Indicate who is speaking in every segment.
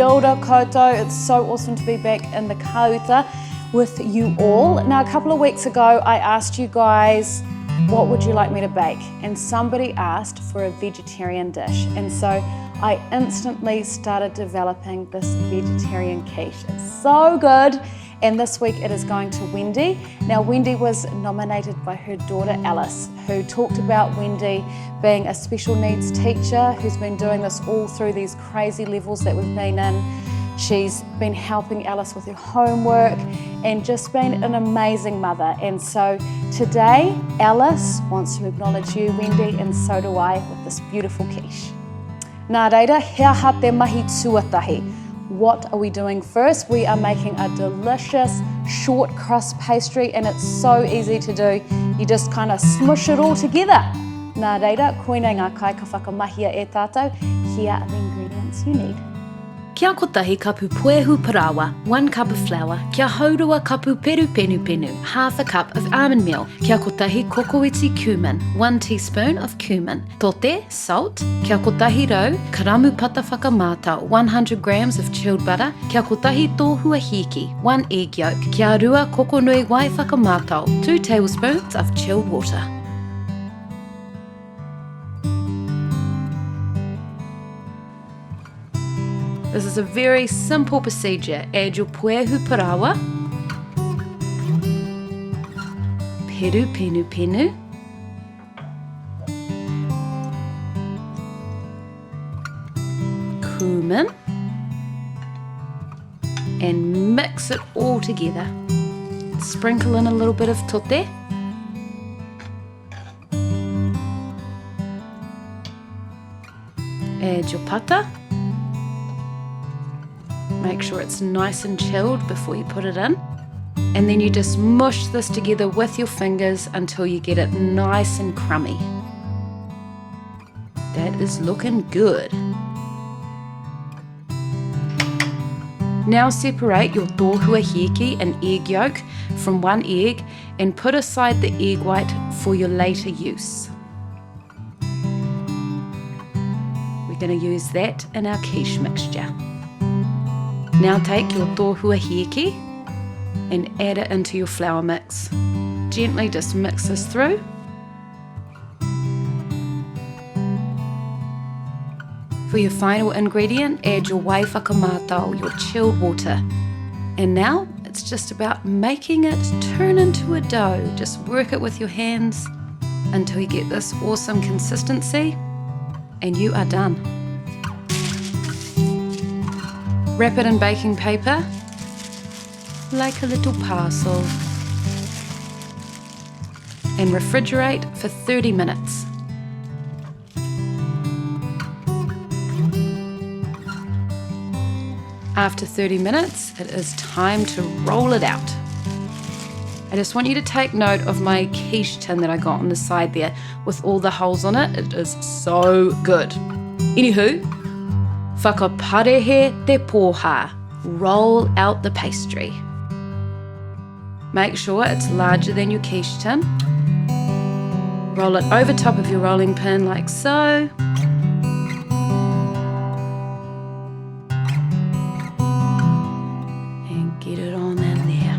Speaker 1: Kilda koutou. It's so awesome to be back in the kauta with you all. Now, a couple of weeks ago, I asked you guys, what would you like me to bake? And somebody asked for a vegetarian dish. And so I instantly started developing this vegetarian quiche. It's so good. And this week it is going to Wendy. Now, Wendy was nominated by her daughter Alice, who talked about Wendy being a special needs teacher who's been doing this all through these crazy levels that we've been in. She's been helping Alice with her homework and just been an amazing mother. And so today, Alice wants to acknowledge you, Wendy, and so do I with this beautiful quiche. Nā reira, hea ha te mahi tuatahi. What are we doing first? We are making a delicious short crust pastry, and it's so easy to do. You just kind of smush it all together. Nā reira, koinei ngā kai ka whakamahia e tātou. Here are the ingredients you need.
Speaker 2: Kia kotahi kapu poehu parawa, 1 cup of flour. Kia haurua kapu peru penu penu, half a cup of almond meal. Kia kotahi kokoiti cumin, 1 teaspoon of cumin. Tote, salt. Kia kotahi rau, karamu pata whakamātau, 100 grams of chilled butter. Kia kotahi tōhua hiki, 1 egg yolk. Kia rua kokonui wai whakamātau, 2 tablespoons of chilled water. This is a very simple procedure. Add your poehu parawa, peru penu penu, cumin, and mix it all together. Sprinkle in a little bit of tote. Add your pata. Make sure it's nice and chilled before you put it in. And then you just mush this together with your fingers until you get it nice and crummy. That is looking good. Now separate your tōhua hiki and egg yolk from 1 egg and put aside the egg white for your later use. We're going to use that in our quiche mixture. Now take your tōhua hiki and add it into your flour mix. Gently just mix this through. For your final ingredient, add your wai whakamātau, your chilled water. And now it's just about making it turn into a dough. Just work it with your hands until you get this awesome consistency, and you are done. Wrap it in baking paper, like a little parcel, and refrigerate for 30 minutes. After 30 minutes, it is time to roll it out. I just want you to take note of my quiche tin that I got on the side there with all the holes on it. It is so good. Anywho, whakaparehe te pōha. Roll out the pastry. Make sure it's larger than your quiche tin. Roll it over top of your rolling pin like so. And get it on in there.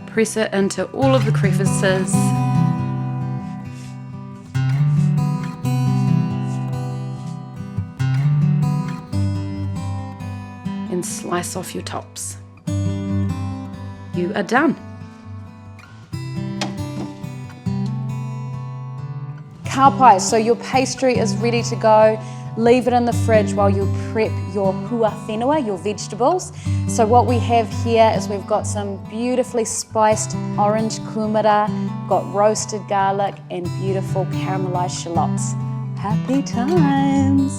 Speaker 2: Press it into all of the crevices. And slice off your tops. You are done.
Speaker 1: Ka pai, so your pastry is ready to go. Leave it in the fridge while you prep your hua whenua, your vegetables. So what we have here is we've got some beautifully spiced orange kumara, got roasted garlic and beautiful caramelized shallots. Happy times!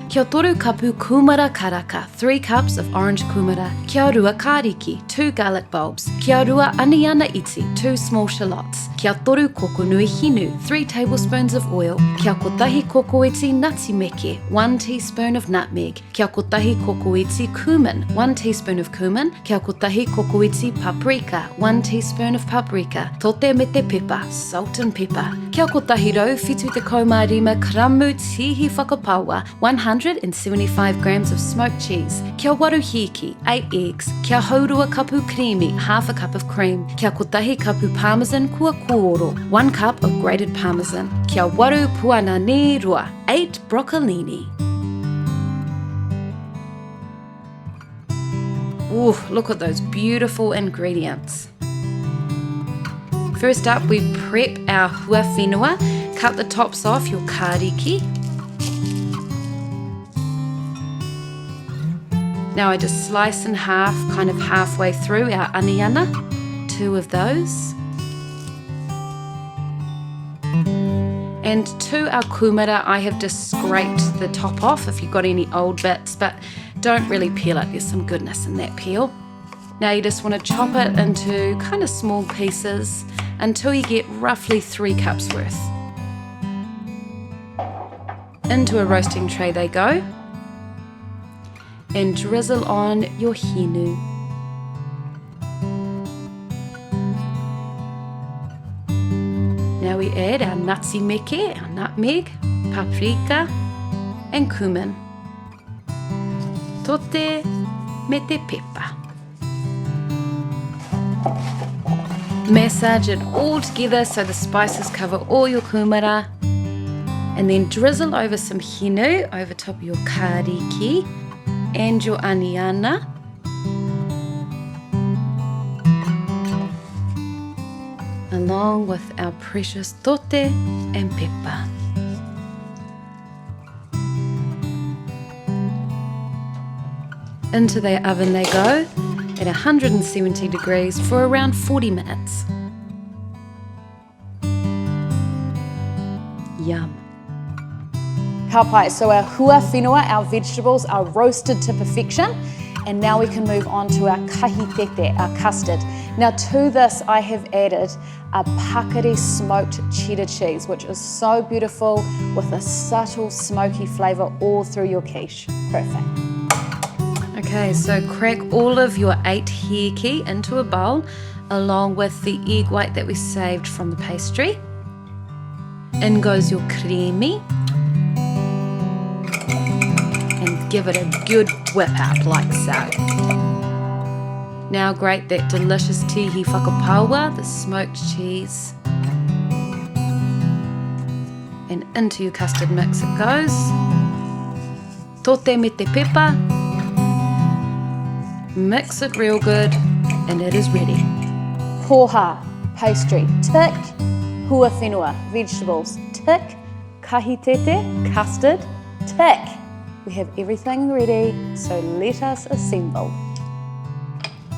Speaker 2: Kia toru kapu kumara karaka, 3 cups of orange kumara. Kia rua kariki, 2 garlic bulbs. Kia rua aniana iti, 2 small shallots. kia toru koko nui hinu, 3 tablespoons of oil, kia kotahi koko iti nutty meke, 1 teaspoon of nutmeg, kia kotahi koko iti cumin, 1 teaspoon of cumin, kia kotahi koko iti paprika, 1 teaspoon of paprika, tote me te pepper, salt and pepper, kia kotahi rau whitu te kaumārima karamu tihi whakapaua, 175 grams of smoked cheese, kia waru hiki, 8 eggs, kia haurua kapu creamy, half a cup of cream, kia kotahi kapu parmesan kua kuoro, 1 cup of grated parmesan, kia waru puanani rua, 8 broccolini. Ooh, look at those beautiful ingredients. First up, we prep our hua whenua. Cut the tops off your kariki. Now I just slice in half, kind of halfway through our aniana, 2 of those. And to our kumara, I have just scraped the top off if you've got any old bits, but don't really peel it, there's some goodness in that peel. Now you just want to chop it into kind of small pieces until you get roughly 3 cups worth. Into a roasting tray they go. And drizzle on your hinu. Now we add our nutty meke, our nutmeg, paprika and cumin. Tote me te pepper. Massage it all together so the spices cover all your kumara. And then drizzle over some hinu over top of your kariki and your aniana. Along with our precious tote and pepper. Into the oven they go at 170 degrees for around 40 minutes. Yum.
Speaker 1: Ka pai, so our hua whenua, our vegetables are roasted to perfection, and now we can move on to our kahitete, our custard. Now to this I have added a pakari smoked cheddar cheese, which is so beautiful with a subtle smoky flavour all through your quiche. Perfect.
Speaker 2: Okay, so crack all of your 8 hiki into a bowl along with the egg white that we saved from the pastry. In goes your creamy. And give it a good whip up like so. Now grate that delicious tihi whakapaua, the smoked cheese. And into your custard mix it goes. Tote me te pepper. Mix it real good and it is ready.
Speaker 1: Poha, pastry, tick. Hua whenua, vegetables, tick. Kahitete, custard, tick. We have everything ready, so let us assemble.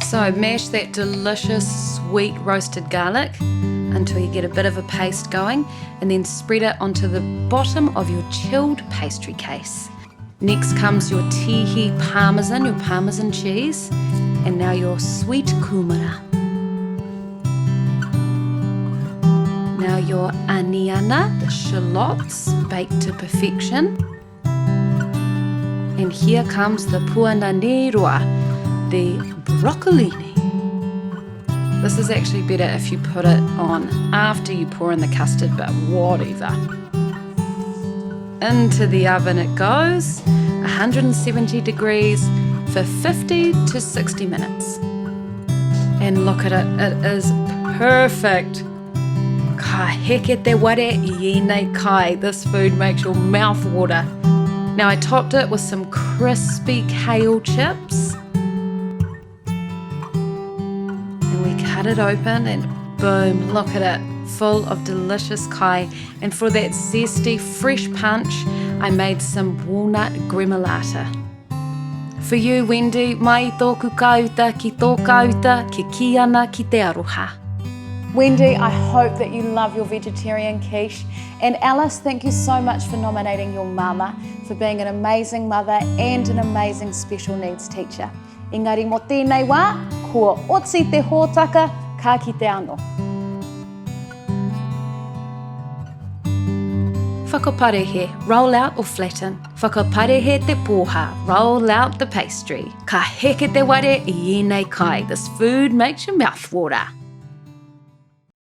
Speaker 2: So mash that delicious sweet roasted garlic until you get a bit of a paste going, and then spread it onto the bottom of your chilled pastry case. Next comes your tihi parmesan, your parmesan cheese, and now your sweet kumara. Now your aniana, the shallots, baked to perfection. And here comes the puananirua, the broccolini. This is actually better if you put it on after you pour in the custard, but whatever. Into the oven it goes, 170 degrees for 50 to 60 minutes. And look at it, it is perfect. Ka heke te ware I ēnei kai. This food makes your mouth water. Now I topped it with some crispy kale chips. And we cut it open and boom, look at it, full of delicious kai. And for that zesty, fresh punch, I made some walnut gremolata. For you, Wendy, mai tōku kauta ki tō kauta, ke ki ana ki te aroha.
Speaker 1: Wendy, I hope that you love your vegetarian quiche. And Alice, thank you so much for nominating your mama, for being an amazing mother and an amazing special needs teacher. Engari mo tēnei wā, kua otsi te hōtaka, ka ki te ano.
Speaker 2: whakaparehe, roll out or flatten. Whakaparehe te pōha, roll out the pastry. Ka heke te ware I ēnei kai. This food makes your mouth water.